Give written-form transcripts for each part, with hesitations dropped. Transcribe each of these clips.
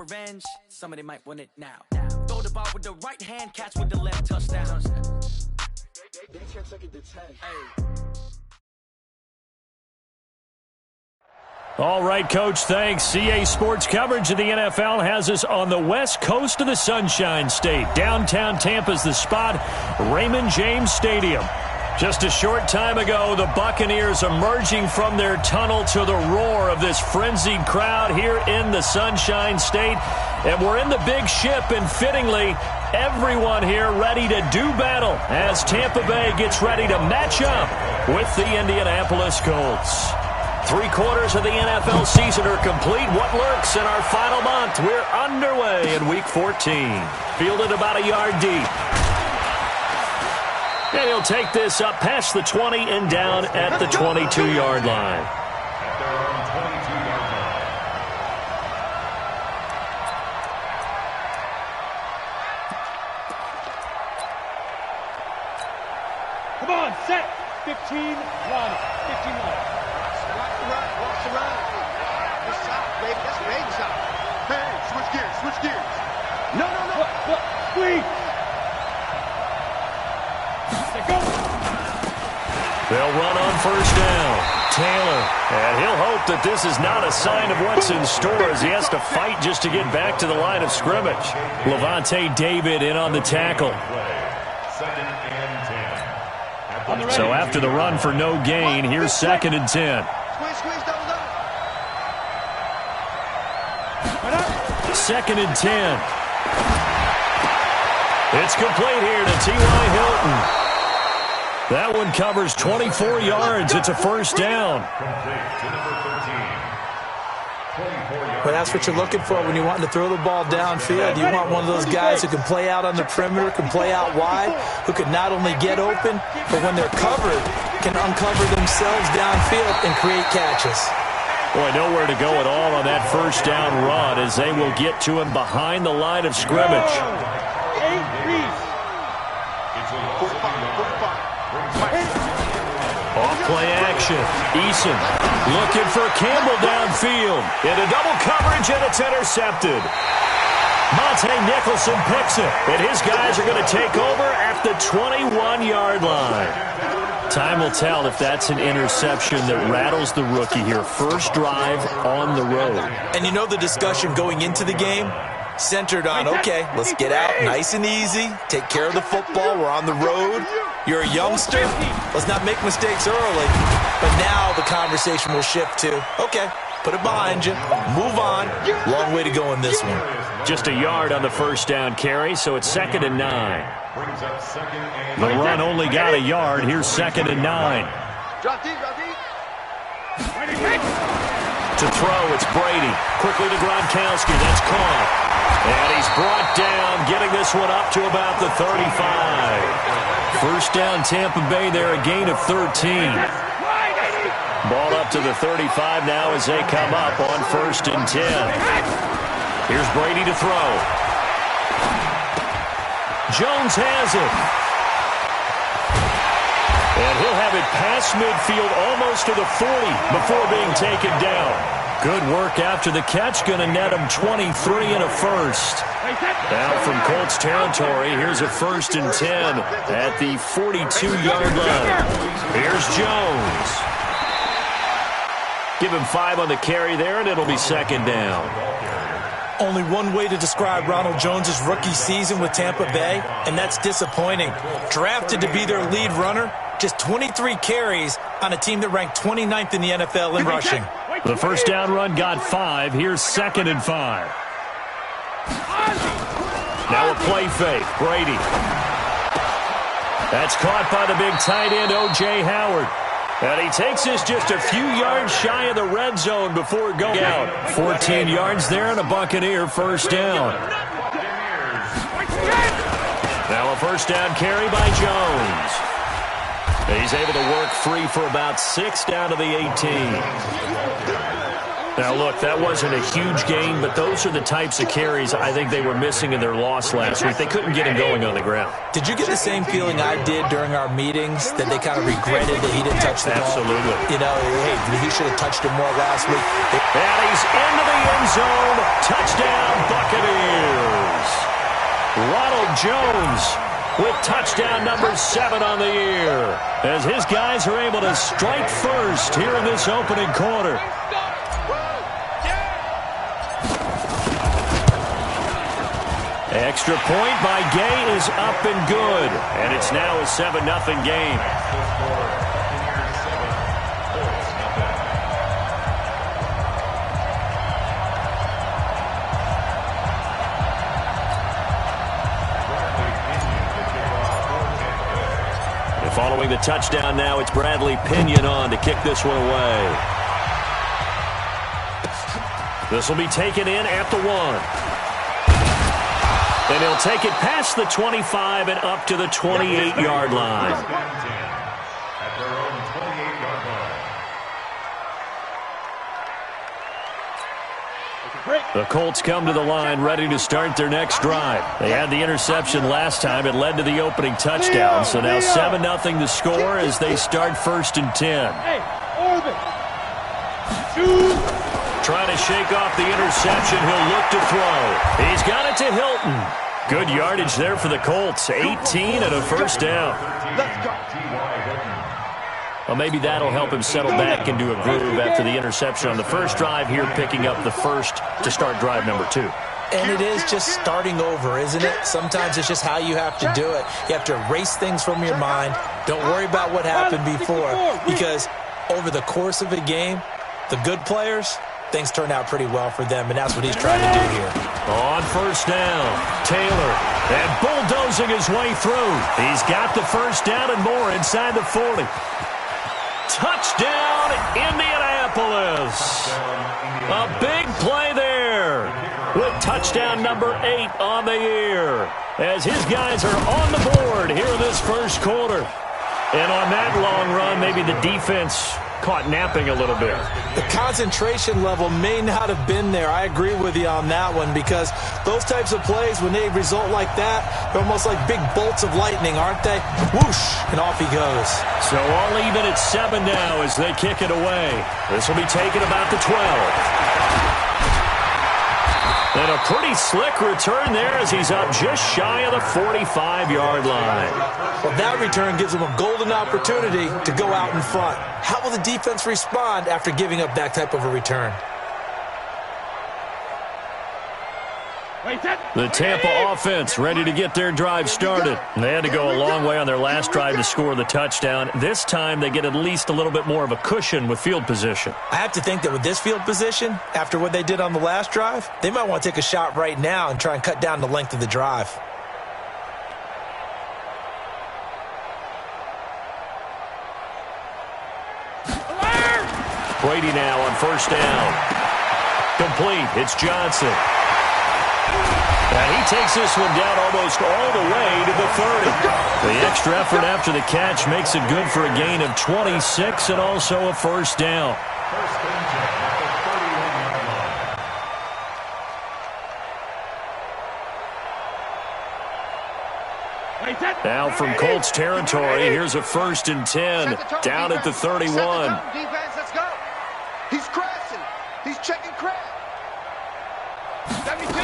revenge, somebody might want it now. Throw the ball with the right hand, catch with the left, touchdown. They can't take it to 10. Hey. All right, Coach, thanks. CA Sports coverage of the NFL has us on the west coast of the Sunshine State. Downtown Tampa's the spot, Raymond James Stadium. Just a short time ago, the Buccaneers emerging from their tunnel to the roar of this frenzied crowd here in the Sunshine State. And we're in the big ship, and fittingly, everyone here ready to do battle as Tampa Bay gets ready to match up with the Indianapolis Colts. 3/4 of the NFL season are complete. What lurks in our final month? We're underway in Week 14. Fielded about a yard deep. And he'll take this up past the 20 and down at the 22-yard line. Come on, set. 15, run. 15, run. Walks around. This shot, baby. That's a baby shot. Hey, switch gears, switch gears. No. Look, squeeze. Go. They'll run on first down. Taylor. And he'll hope that this is not a sign of what's in store as he has to fight just to get back to the line of scrimmage. Levante David in on the tackle. So after the run for no gain, here's 2nd and 10. Second and 10. It's complete here to T.Y. Hilton. That one covers 24 yards. It's a first down. Well, that's what you're looking for when you want to throw the ball downfield. You want one of those guys who can play out on the perimeter, can play out wide, who can not only get open, but when they're covered, can uncover themselves downfield and create catches. Boy, nowhere to go at all on that first down run as they will get to him behind the line of scrimmage. Off-play action. Eason looking for Campbell downfield. Into double coverage, and it's intercepted. Monte Nicholson picks it, and his guys are going to take over at the 21-yard line. Time will tell if that's an interception that rattles the rookie here. First drive on the road. And you know the discussion going into the game? Centered on, okay, let's get out nice and easy, take care of the football, we're on the road. You're a youngster, let's not make mistakes early. But now the conversation will shift to, okay, put it behind you, move on. Long way to go in this one. Just a yard on the first down carry, so it's 2nd and 9. The run only got a yard. Here's 2nd and 9. Drop deep. To throw, it's Brady. Quickly to Gronkowski. That's caught. And he's brought down, getting this one up to about the 35. First down, Tampa Bay there, a gain of 13. Ball up to the 35 now as they come up on 1st and 10. Here's Brady to throw. Jones has it. And he'll have it past midfield almost to the 40 before being taken down. Good work after the catch. Going to net him 23 and a first. Now from Colts territory, here's a 1st and 10 at the 42-yard line. Here's Jones. Give him 5 on the carry there, and it'll be 2nd down. Only one way to describe Ronald Jones' rookie season with Tampa Bay, and that's disappointing. Drafted to be their lead runner, just 23 carries on a team that ranked 29th in the NFL in rushing. The first down run got 5. Here's 2nd and 5. Now a play fake. Brady. That's caught by the big tight end, O.J. Howard. And he takes this just a few yards shy of the red zone before going out. 14 yards there and a Buccaneer first down. Now a first down carry by Jones. He's able to work free for about 6 down to the 18. Now, look, that wasn't a huge gain, but those are the types of carries I think they were missing in their loss last week. They couldn't get him going on the ground. Did you get the same feeling I did during our meetings, that they kind of regretted that he didn't touch the ball? Absolutely. You know, hey, he should have touched it more last week. And he's into the end zone. Touchdown, Buccaneers. Ronald Jones with touchdown number 7 on the year, as his guys are able to strike first here in this opening quarter. Extra point by Gay is up and good, and it's now a 7-0 game. And following the touchdown now, it's Bradley Pinion on to kick this one away. This will be taken in at the 1. And he'll take it past the 25 and up to the 28-yard line. At their own 28-yard line. The Colts come to the line ready to start their next drive. They had the interception last time. It led to the opening touchdown. So now 7-0 the score as they start 1st and 10. Hey, Orbit. Trying to shake off the interception. He'll look to throw. He's got it to Hilton. Good yardage there for the Colts. 18 and a first down. Well, maybe that'll help him settle back into a groove after the interception on the first drive here, picking up the first to start drive number 2. And it is just starting over, isn't it? Sometimes it's just how you have to do it. You have to erase things from your mind. Don't worry about what happened before, because over the course of a game, the good players, things turn out pretty well for them, and that's what he's trying to do here. On first down, Taylor, and bulldozing his way through. He's got the first down and more inside the 40. Touchdown, Indianapolis. A big play there with touchdown number 8 on the year, as his guys are on the board here in this first quarter. And on that long run, maybe the defense caught napping a little bit. The concentration level may not have been there. I agree with you on that one, because those types of plays, when they result like that, they're almost like big bolts of lightning, aren't they? Whoosh, and off he goes. So all even at 7 now as they kick it away. This will be taken about the 12. And a pretty slick return there as he's up just shy of the 45-yard line. Well, that return gives him a golden opportunity to go out in front. How will the defense respond after giving up that type of a return? The Tampa offense ready to get their drive started. They had to go a long way on their last drive to score the touchdown. This time they get at least a little bit more of a cushion with field position. I have to think that with this field position, after what they did on the last drive, they might want to take a shot right now and try and cut down the length of the drive. Brady now on first down. Complete. It's Johnson. And he takes this one down almost all the way to the 30. The extra effort after the catch makes it good for a gain of 26 and also a first down. Now from Colts territory, here's a 1st and 10 down at the 31. Defense, let's go. He's crashing. He's checking crash. 72.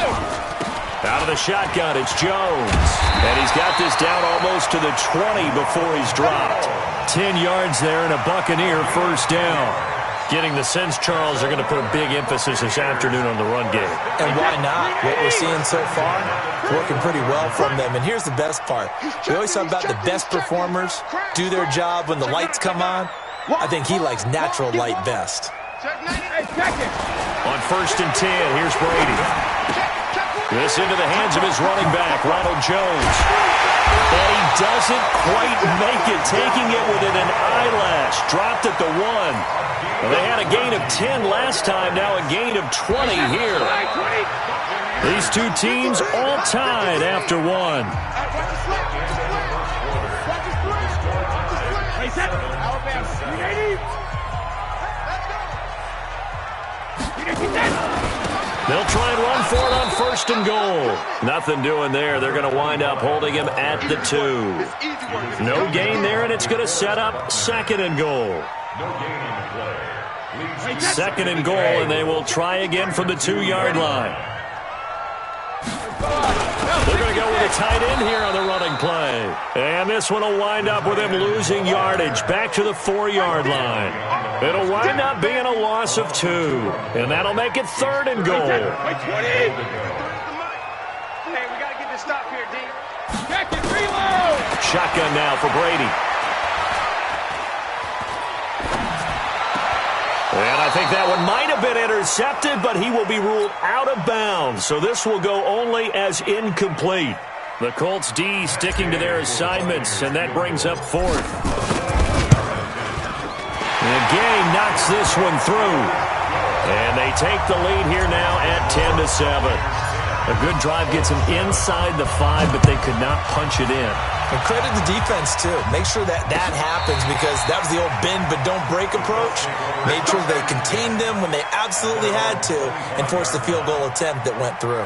Out of the shotgun, it's Jones. And he's got this down almost to the 20 before he's dropped. 10 yards there and a Buccaneer first down. Getting the sense, Charles, are going to put a big emphasis this afternoon on the run game. And why not? What we're seeing so far, working pretty well from them. And here's the best part. We always talk about the best performers do their job when the lights come on. I think he likes natural light best. On 1st and 10, here's Brady. This into the hands of his running back, Ronald Jones. And he doesn't quite make it, taking it within an eyelash. Dropped at the 1. Well, they had a gain of 10 last time, now a gain of 20 here. These two teams all tied after 1. They'll try and run for it on 1st and goal. Nothing doing there. They're going to wind up holding him at the 2. No gain there, and it's going to set up 2nd and goal. No gain on the play. 2nd and goal, and they will try again from the 2-yard line. They're going to go with a tight end here on the running play. And this one will wind up with him losing yardage back to the 4-yard line. It'll wind up being a loss of 2. And that'll make it 3rd and goal. Hey, we got to get this stop here, D. Check it, reload! Shotgun now for Brady. And I think that one might have been intercepted, but he will be ruled out of bounds. So this will go only as incomplete. The Colts D sticking to their assignments, and that brings up 4th. And Gay knocks this one through. And they take the lead here now at 10-7. A good drive gets them inside the 5, but they could not punch it in. And credit the defense, too. Make sure that happens, because that was the old bend but don't break approach. Made sure they contained them when they absolutely had to and forced the field goal attempt that went through.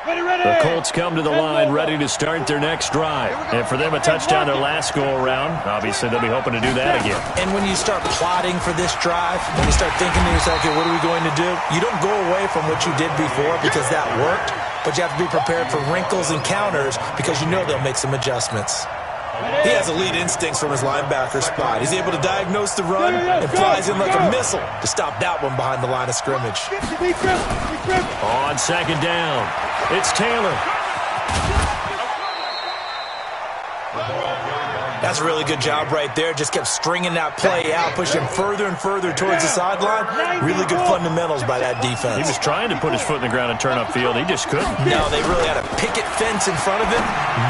The Colts come to the line ready to start their next drive. And for them, a touchdown their last go-around. Obviously, they'll be hoping to do that again. And when you start plotting for this drive, when you start thinking to yourself, okay, what are we going to do? You don't go away from what you did before because that worked, but you have to be prepared for wrinkles and counters because you know they'll make some adjustments. He has elite instincts from his linebacker spot. He's able to diagnose the run and flies in like a missile to stop that one behind the line of scrimmage. On 2nd down, it's Taylor. That's a really good job right there. Just kept stringing that play out, pushing further and further towards the sideline. Really good fundamentals by that defense. He was trying to put his foot in the ground and turn upfield. He just couldn't. No, they really had a picket fence in front of him.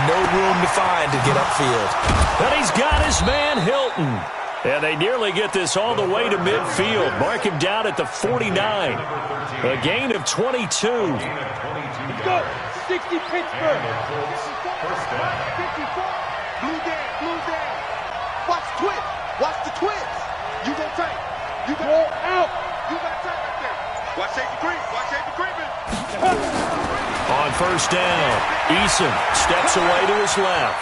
No room to find to get upfield. And he's got his man, Hilton. And they nearly get this all the way to midfield. Mark him down at the 49. A gain of 22. Let's go. 60 Pittsburgh. 54. Blue down. Watch the twist. Watch the twist. You gonna take. You gonna Roll out. You gotta take right there. Watch safety creep. Watch safety creeping. On 1st down, Eason steps away to his left.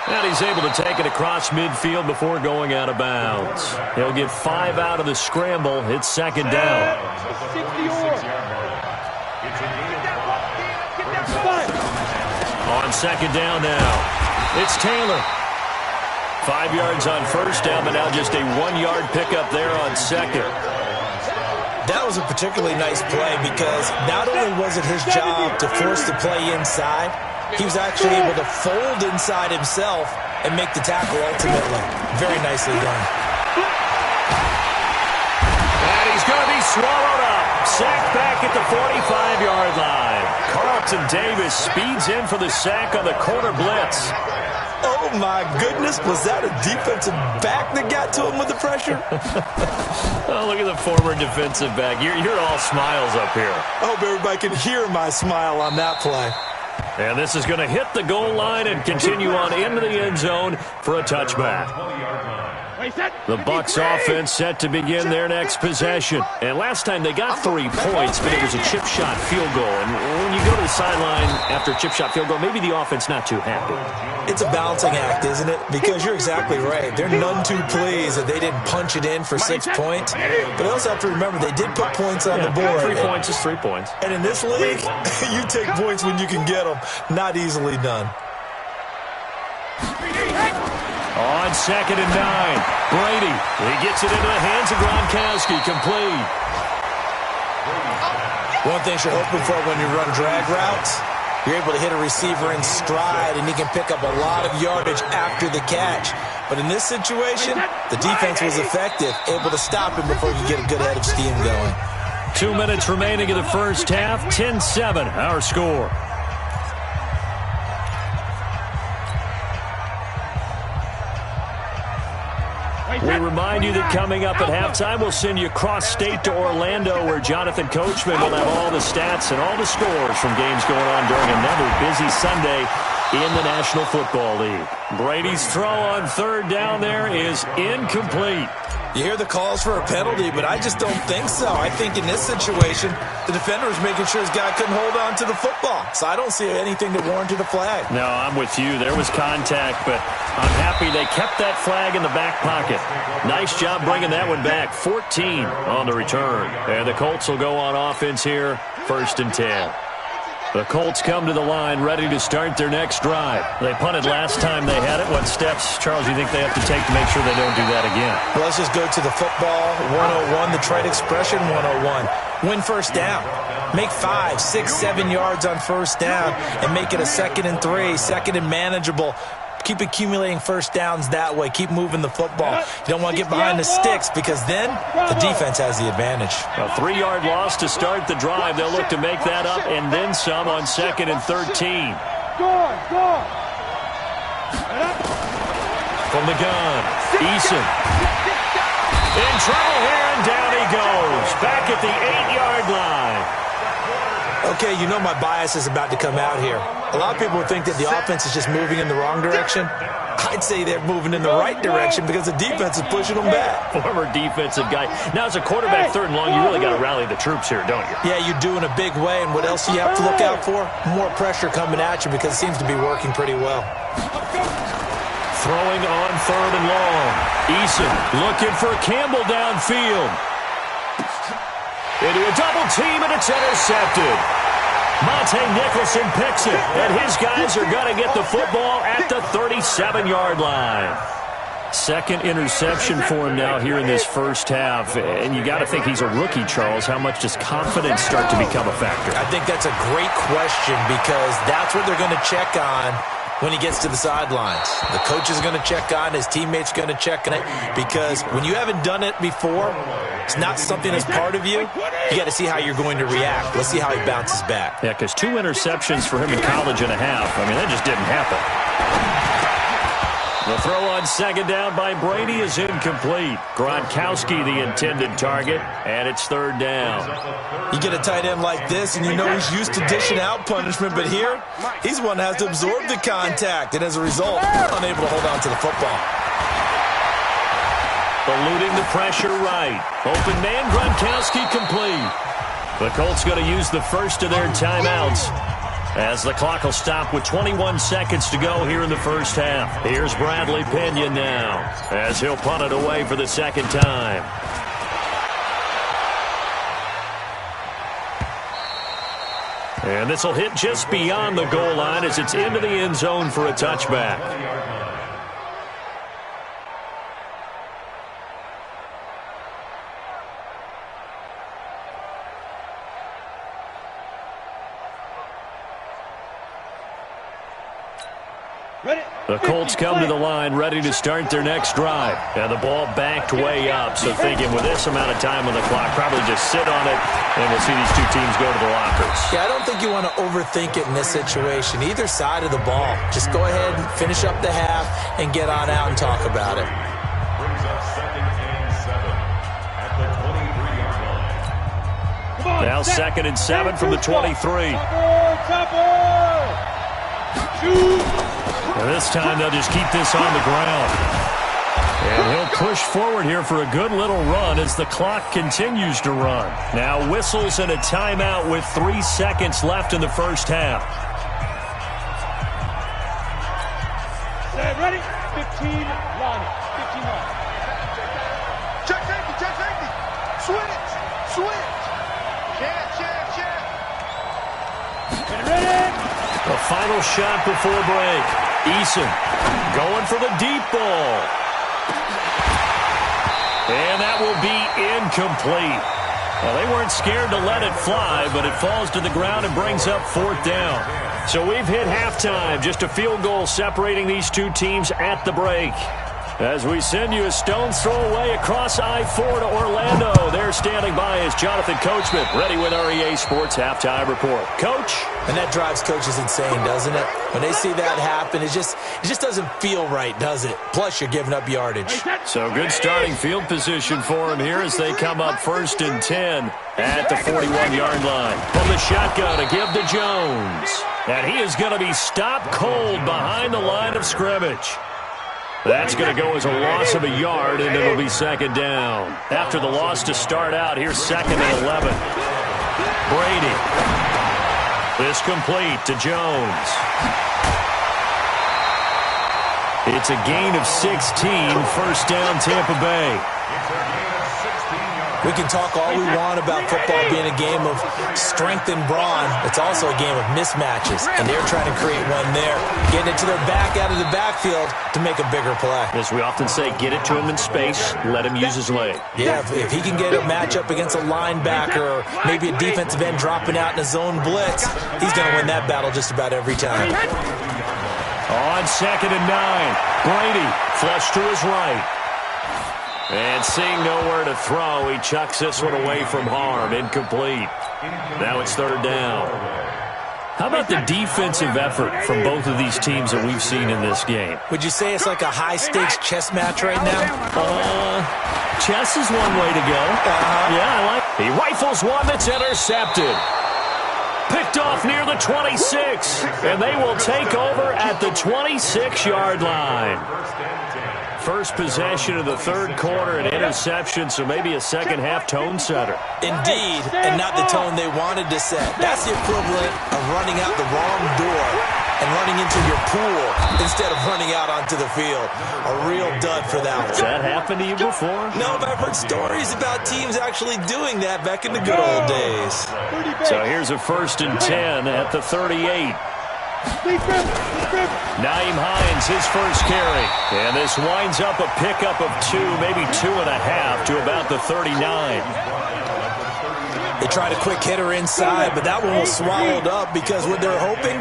And he's able to take it across midfield before going out of bounds. He'll get 5 out of the scramble. It's 2nd down. 60 On 2nd down now, it's Taylor. 5 yards on 1st down, but now just a 1-yard pickup there on 2nd. That was a particularly nice play because not only was it his job to force the play inside, he was actually able to fold inside himself and make the tackle ultimately. Very nicely done. And he's going to be swallowed up. Sacked back at the 45-yard line. Carlton Davis speeds in for the sack on the corner blitz. Oh, my goodness. Was that a defensive back that got to him with the pressure? Oh, look at the former defensive back. You're all smiles up here. I hope everybody can hear my smile on that play. And this is going to hit the goal line and continue on into the end zone for a touchback. The Bucs offense set to begin their next possession. And last time they got 3 points, but it was a chip shot field goal. And when you go to the sideline after a chip shot field goal, maybe the offense not too happy. It's a balancing act, isn't it? Because you're exactly right. They're none too pleased that they didn't punch it in for 6 points. But they also have to remember they did put points on the board. 3 points is 3 points. And in this league, you take points when you can get them. Not easily done. On 2nd and 9, Brady. He gets it into the hands of Gronkowski, complete. One thing you're hoping for when you run drag routes, you're able to hit a receiver in stride, and he can pick up a lot of yardage after the catch. But in this situation, the defense was effective, able to stop him before he could get a good head of steam going. 2 minutes remaining in the first half, 10-7, our score. We remind you that coming up at halftime, we'll send you cross-state to Orlando, where Jonathan Coachman will have all the stats and all the scores from games going on during another busy Sunday in the National Football League. Brady's throw on third down there is incomplete. You hear the calls for a penalty, but I just don't think so. I think in this situation, the defender was making sure his guy couldn't hold on to the football. So I don't see anything that warranted a flag. No, I'm with you. There was contact, but I'm happy they kept that flag in the back pocket. Nice job bringing that one back. 14 on the return. And the Colts will go on offense here, 1st and 10. The Colts come to the line ready to start their next drive. They punted last time they had it. What steps, Charles, you think they have to take to make sure they don't do that again? Well, let's just go to the football 101, the trade expression 101. Win first down. Make 5, 6, 7 yards on first down and make it a 2nd and 3, 2nd and manageable. Keep accumulating first downs that way. Keep moving the football. You don't want to get behind the sticks because then the defense has the advantage. A 3-yard loss to start the drive. They'll look to make that up and then some on 2nd and 13. From the gun, Eason. In trouble here, and down he goes. Back at the 8-yard line. Okay, you know my bias is about to come out here. A lot of people would think that the offense is just moving in the wrong direction. I'd say they're moving in the right direction because the defense is pushing them back. Former defensive guy. Now, as a quarterback, 3rd and long, you really got to rally the troops here, don't you? Yeah, you do in a big way. And what else do you have to look out for? More pressure coming at you because it seems to be working pretty well. Throwing on 3rd and long. Eason looking for Campbell downfield. Into a double team, and it's intercepted. Monte Nicholson picks it, and his guys are going to get the football at the 37-yard line. 2nd interception for him now here in this first half. And you got to think he's a rookie, Charles. How much does confidence start to become a factor? I think that's a great question because that's what they're going to check on when he gets to the sidelines. The coach is going to check on, his teammates are going to check on it because when you haven't done it before, it's not something that's part of you. You got to see how you're going to react. Let's see how he bounces back. Yeah, because 2 interceptions for him in college and a half. I mean, that just didn't happen. The throw on 2nd down by Brady is incomplete. Gronkowski the intended target, and it's 3rd down. You get a tight end like this, and you know he's used to dishing out punishment, but here, he's the one that has to absorb the contact, and as a result, unable to hold on to the football. Eluding the pressure right. Open man, Gronkowski complete. The Colts going to use the first of their timeouts as the clock will stop with 21 seconds to go here in the first half. Here's Bradley Pinion now as he'll punt it away for the 2nd time. And this will hit just beyond the goal line as it's into the end zone for a touchback. The Colts come to the line ready to start their next drive. And the ball backed way up. So thinking with this amount of time on the clock, probably just sit on it, and we'll see these 2 teams go to the lockers. Yeah, I don't think you want to overthink it in this situation. Either side of the ball. Just go ahead and finish up the half and get on out and talk about it. Brings up 2nd and 7 at the 23-yard line. Now 2nd and 7 from the 23. And this time they'll just keep this on the ground. And he'll push forward here for a good little run as the clock continues to run. Now whistles and a timeout with 3 seconds left in the first half. Ready? 15 line. 15 line. Check safety, check safety. Switch, switch. Check. Ready? The final shot before break. Eason going for the deep ball. And that will be incomplete. Well, they weren't scared to let it fly, but it falls to the ground and brings up 4th down. So we've hit halftime. Just a field goal separating these 2 teams at the break. As we send you a stone's throw away across I-4 to Orlando. There standing by is Jonathan Coachman, ready with our EA Sports Halftime Report. Coach? And that drives coaches insane, doesn't it? When they see that happen, it just doesn't feel right, does it? Plus, you're giving up yardage. So good starting field position for him here as they come up 1st and 10 at the 41-yard line. From the shotgun to give to Jones. And he is going to be stopped cold behind the line of scrimmage. That's going to go as a loss of a yard, and it'll be second down. After the loss to start out, here's second and 11. Brady. This complete to Jones. It's a gain of 16, first down Tampa Bay. We can talk all we want about football being a game of strength and brawn. It's also a game of mismatches, and they're trying to create one there, getting it to their back out of the backfield to make a bigger play. As we often say, get it to him in space, let him use his leg. Yeah, if he can get a matchup against a linebacker or maybe a defensive end dropping out in a zone blitz, he's going to win that battle just about every time. On second and 9, Brady flush to his right. And seeing nowhere to throw, he chucks this one away from harm. Incomplete. Now it's third down. How about the defensive effort from both of these teams that we've seen in this game? Would you say it's like a high-stakes chess match right now? Chess is one way to go. Yeah, I like it. He rifles one that's intercepted. Picked off near the 26. And they will take over at the 26-yard line. First possession of the third quarter, an interception, so maybe a second-half tone setter. Indeed, and not the tone they wanted to set. That's the equivalent of running out the wrong door and running into your pool instead of running out onto the field. A real dud for that one. Has that happened to you before? No, but I've heard stories about teams actually doing that back in the good old days. So here's a first and 10 at the 38. Nyheim Hines, his first carry. And this winds up a pickup of 2, maybe 2.5 to about the 39. They tried a quick hitter inside, but that one was swallowed up because what they're hoping,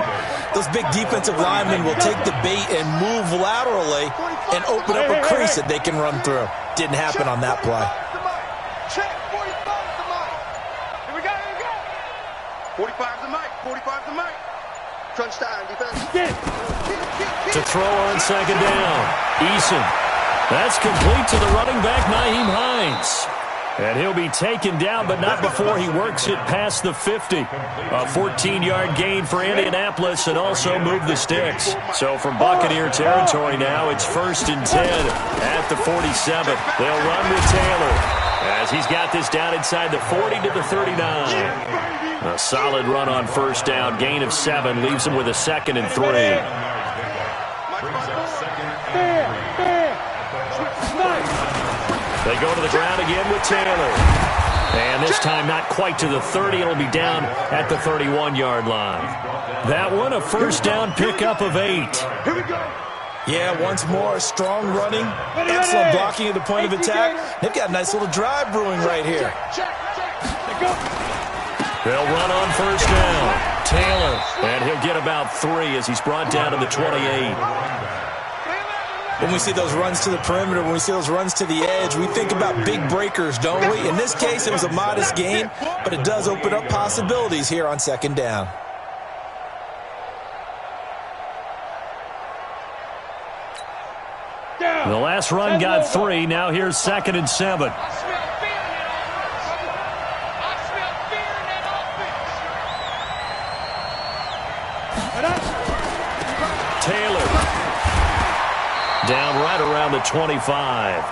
those big defensive linemen will take the bait and move laterally and open up a crease that they can run through. Didn't happen on that play. Check, 45's the mic. Here we go, here we go. 45's the mic, 45's the mic. Crunch time, defense. To throw on second down. Eason. That's complete to the running back, Nyheim Hines. And he'll be taken down, but not before he works it past the 50. A 14-yard gain for Indianapolis and also move the sticks. So from Buccaneer territory now, it's first and 10 at the 47. They'll run with Taylor as he's got this down inside the 40 to the 39. A solid run on first down. Gain of 7 leaves him with a second and 3. They go to the ground again with Taylor. And this time not quite to the 30. It'll be down at the 31-yard line. That one a first down pickup of 8. Here we go. Yeah, once more, strong running, excellent blocking at the point of attack. They've got a nice little drive brewing right here. They'll run on first down. Taylor, and he'll get about 3 as he's brought down to the 28. When we see those runs to the perimeter, when we see those runs to the edge, we think about big breakers, don't we? In this case, it was a modest gain, but it does open up possibilities here on second down. The last run got 3. Now here's second and 7. Taylor. Down right around the 25.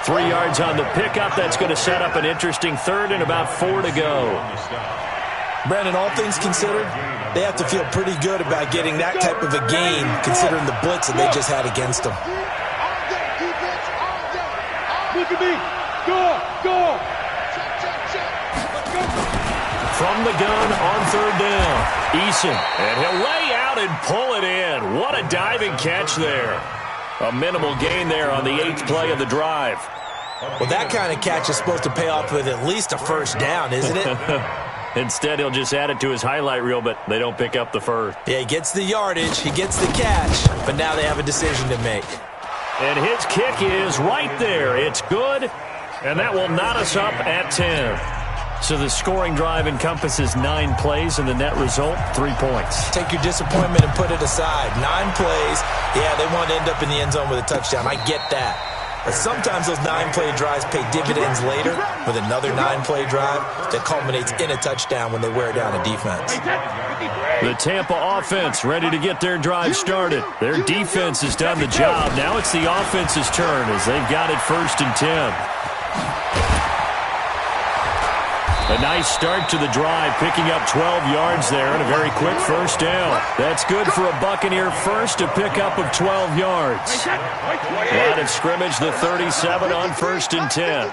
3 yards on the pickup. That's going to set up an interesting third and about 4 to go. Brandon, all things considered, they have to feel pretty good about getting that type of a gain considering the blitz that they just had against them. Look at me. Go. From the gun on third down. Eason. And he'll lay out and pull it in. What a diving catch there. A minimal gain there on the 8th play of the drive. Well, that kind of catch is supposed to pay off with at least a first down, isn't it? Instead, he'll just add it to his highlight reel, but they don't pick up the first. Yeah, he gets the yardage, he gets the catch, but now they have a decision to make. And his kick is right there. It's good, and that will knot us up at 10. So the scoring drive encompasses 9 plays, and the net result, 3 points. Take your disappointment and put it aside. 9 plays. Yeah, they want to end up in the end zone with a touchdown. I get that. But sometimes those 9-play drives pay dividends later with another 9-play drive that culminates in a touchdown when they wear down a defense. The Tampa offense ready to get their drive started. Their defense has done the job. Now it's the offense's turn as they've got it 1st and 10. A nice start to the drive, picking up 12 yards there and a very quick 1st down. That's good for a Buccaneer first, a pickup of 12 yards. Line of scrimmage, the 37 on 1st and 10.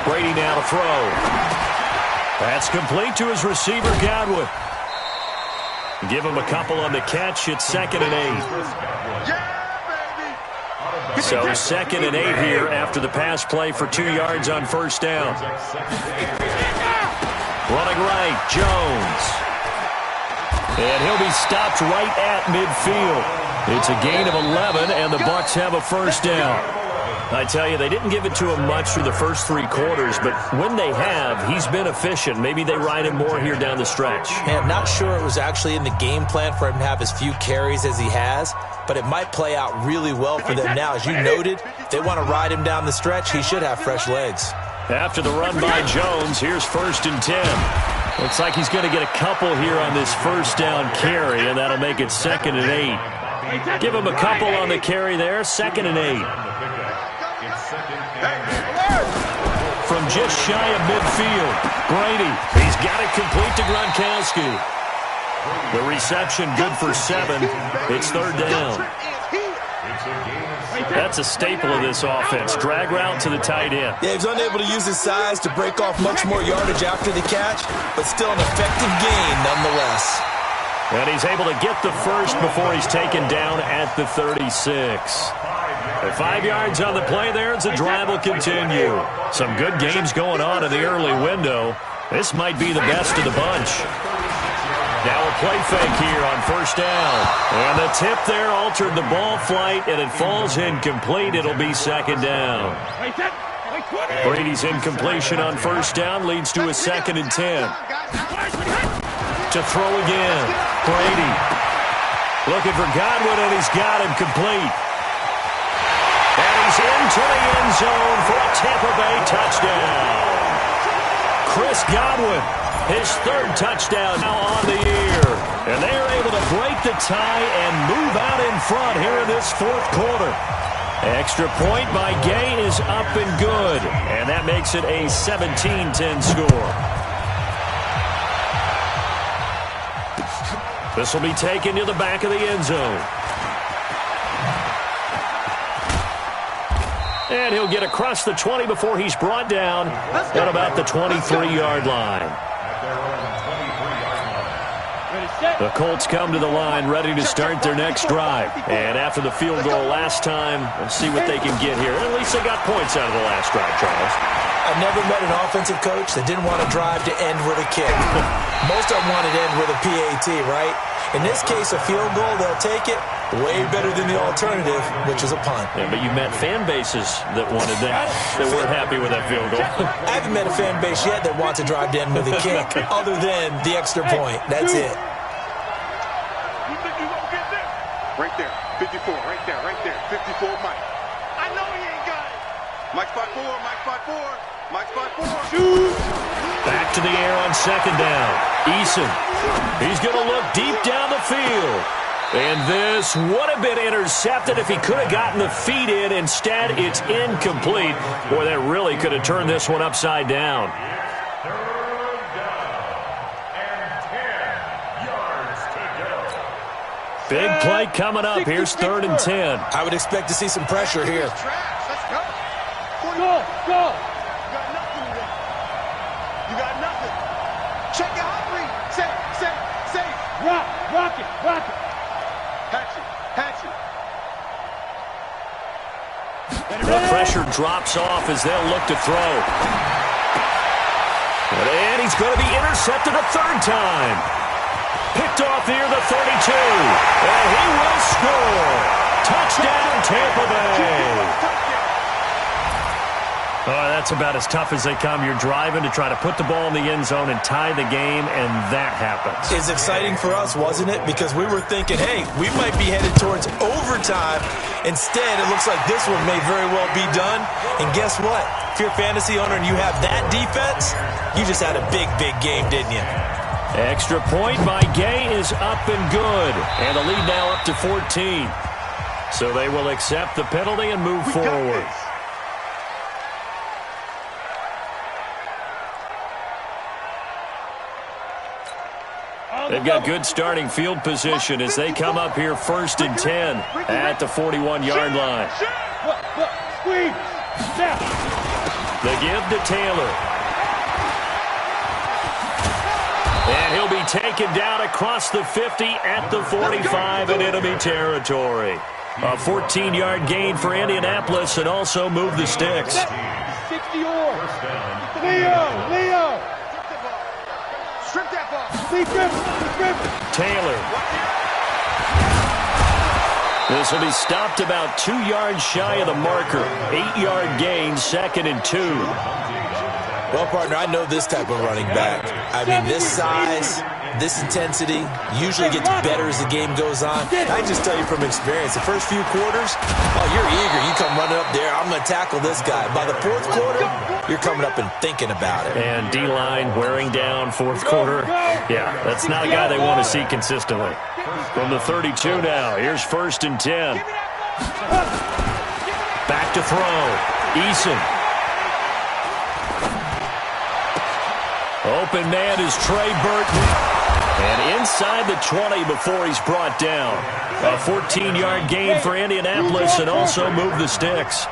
Brady now to throw. That's complete to his receiver, Godwin. Give him a couple on the catch. It's 2nd and 8. So 2nd and 8 here after the pass play for 2 yards on 1st down. Running right, Jones. And he'll be stopped right at midfield. It's a gain of 11, and the Bucs have a 1st down. I tell you, they didn't give it to him much through the first 3 quarters, but when they have, he's been efficient. Maybe they ride him more here down the stretch. Hey, I'm not sure it was actually in the game plan for him to have as few carries as he has, but it might play out really well for them now. As you noted, if they want to ride him down the stretch, he should have fresh legs. After the run by Jones, here's 1st and 10. Looks like he's going to get a couple here on this 1st down carry, and that'll make it 2nd and 8. Give him a couple on the carry there, 2nd and 8. From just shy of midfield, Brady, he's got it complete to Gronkowski. The reception good for 7. It's 3rd down. That's a staple of this offense. Drag route to the tight end. Yeah, he's unable to use his size to break off much more yardage after the catch, but still an effective gain nonetheless. And he's able to get the first before he's taken down at the 36. 5 yards on the play there as the drive will continue. Some good games going on in the early window. This might be the best of the bunch. Now a play fake here on 1st down. And the tip there altered the ball flight, and it falls incomplete. It'll be 2nd down. Brady's incompletion on 1st down leads to a 2nd and 10. To throw again. Brady looking for Godwin, and he's got him complete. And he's into the end zone for a Tampa Bay touchdown. Chris Godwin, his 3rd touchdown now on the year. And they are able to break the tie and move out in front here in this 4th quarter. Extra point by Gay is up and good. And that makes it a 17-10 score. This will be taken to the back of the end zone. And he'll get across the 20 before he's brought down at about the 23-yard line. The Colts come to the line ready to start their next drive. And after the field goal last time, we'll see what they can get here. At least they got points out of the last drive, Charles. I've never met an offensive coach that didn't want to drive to end with a kick. Most of them wanted to end with a PAT, right? In this case, a field goal, they'll take it. Way better than the alternative, which is a punt. Yeah, but you met fan bases that wanted that, that weren't happy with that field goal. I haven't met a fan base yet that wants to drive to end with a kick, other than the extra point. That's it. You think you gonna get this? Right there, 54, right there, 54, Mike. I know he ain't got it. Mike spot 4, Mike spot 4, Mike spot 4. Shoot! Back to the air on 2nd down. Eason, he's going to look deep down the field. And this would have been intercepted if he could have gotten the feet in. Instead, it's incomplete. Boy, that really could have turned this one upside down. 3rd down and 10 yards to go. Big play coming up. Here's 3rd and 10. I would expect to see some pressure here. Let's go. Go. You got nothing today. You got nothing. Check your hot read. Safe. Rock it. Hatch it. The pressure drops off as they'll look to throw. And he's going to be intercepted a 3rd time. Picked off near the 32. And he will score. Touchdown, Tampa Bay. Oh, that's about as tough as they come. You're driving to try to put the ball in the end zone and tie the game, and that happens. It's exciting for us, wasn't it? Because we were thinking, hey, we might be headed towards overtime. Instead, it looks like this one may very well be done. And guess what? If you're a fantasy owner and you have that defense, you just had a big, big game, didn't you? Extra point by Gay is up and good. And the lead now up to 14. So they will accept the penalty and move forward. They've got good starting field position as they come up here 1st and 10 at the 41-yard line. Squeeze. Snap. The give to Taylor. And he'll be taken down across the 50 at the 45 in enemy territory. A 14-yard gain for Indianapolis and also move the sticks. 60 yards. Leo. Strip that ball. Taylor. This will be stopped about 2 yards shy of the marker. 8-yard gain, 2nd and 2. Well, partner, I know this type of running back. I mean, this size, this intensity usually gets better as the game goes on. I just tell you from experience, the first few quarters, oh, you're eager. You come running up there, I'm going to tackle this guy. By the 4th quarter, you're coming up and thinking about it. And D-line wearing down 4th quarter. Yeah, that's not a guy they want to see consistently. From the 32 now, here's 1st and 10. Back to throw. Eason. Open man is Trey Burton. And inside the 20 before he's brought down. A 14-yard gain for Indianapolis and also move the sticks.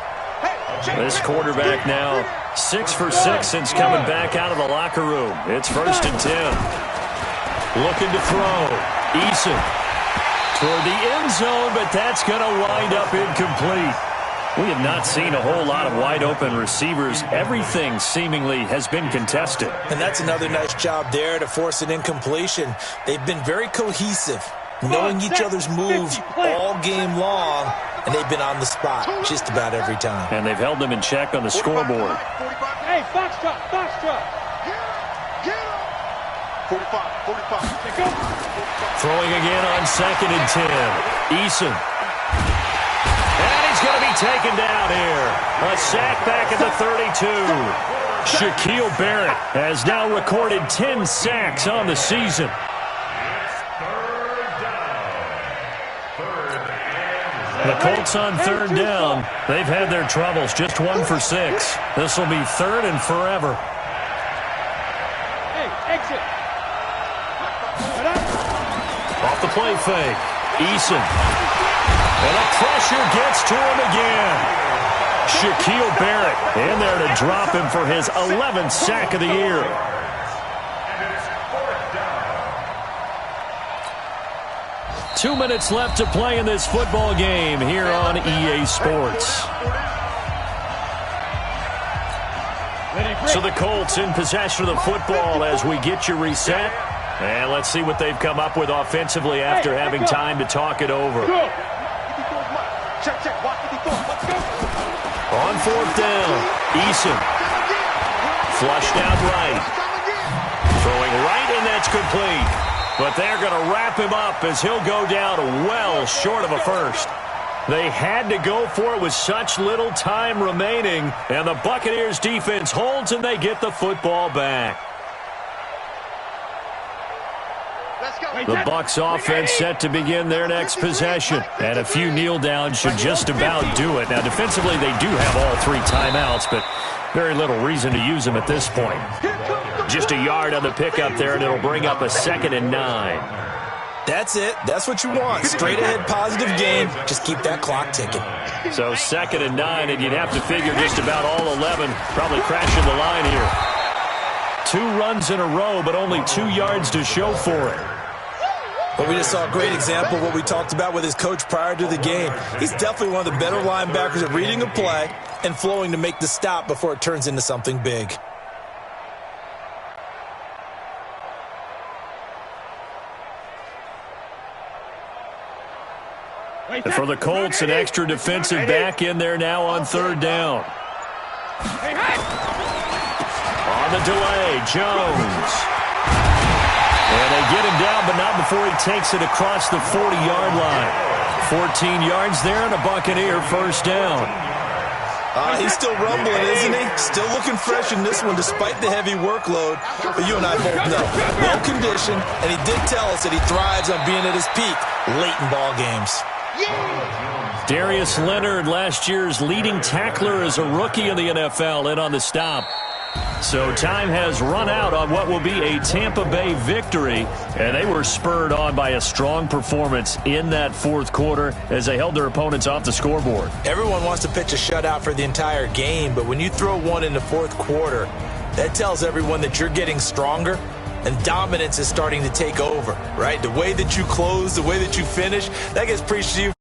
This quarterback now 6 for 6 since coming back out of the locker room. It's 1st and 10. Looking to throw. Eason toward the end zone, but that's going to wind up incomplete. We have not seen a whole lot of wide-open receivers. Everything seemingly has been contested. And that's another nice job there to force an incompletion. They've been very cohesive, knowing each other's moves all game long, and they've been on the spot just about every time. And they've held them in check on the scoreboard. Hey, Foxtrot. 45. Throwing again on 2nd and 10. Eason. And he's going to be taken down here. A sack back at the 32. Shaquille Barrett has now recorded 10 sacks on the season. The Colts on 3rd down. They've had their troubles. Just 1 for 6. This will be 3rd and forever. Hey, exit. Off the play fake. Eason. And the pressure gets to him again. Shaquille Barrett in there to drop him for his 11th sack of the year. Two minutes left to play in this football game here on EA Sports. So the Colts in possession of the football as we get you reset. And let's see what they've come up with offensively after having time to talk it over. On 4th down, Eason. Flushed out right. Throwing right, and that's complete. But they're going to wrap him up as he'll go down well short of a first. They had to go for it with such little time remaining. And the Buccaneers defense holds, and they get the football back. The Bucs offense set to begin their next possession. And a few kneel downs should just about do it. Now, defensively, they do have all 3 timeouts, but very little reason to use them at this point. Just a yard on the pickup there, and it'll bring up a 2nd and 9. That's it. That's what you want. Straight ahead positive game. Just keep that clock ticking. So 2nd and 9, and you'd have to figure just about all 11 probably crashing the line here. 2 runs in a row, but only 2 yards to show for it. But we just saw a great example of what we talked about with his coach prior to the game. He's definitely one of the better linebackers at reading a play and flowing to make the stop before it turns into something big. And for the Colts, an extra defensive back in there now on 3rd down. On the delay, Jones. And they get him down, but not before he takes it across the 40-yard line. 14 yards there and a Buccaneer first down. He's still rumbling, isn't he? Still looking fresh in this one despite the heavy workload. But you and I both know, well-conditioned, and he did tell us that he thrives on being at his peak late in ball games. Darius Leonard, last year's leading tackler as a rookie in the NFL, in on the stop. So time has run out on what will be a Tampa Bay victory, and they were spurred on by a strong performance in that fourth quarter as they held their opponents off the scoreboard. Everyone wants to pitch a shutout for the entire game, but when you throw one in the fourth quarter, that tells everyone that you're getting stronger and dominance is starting to take over, right? The way that you close, the way that you finish, that gets preached to you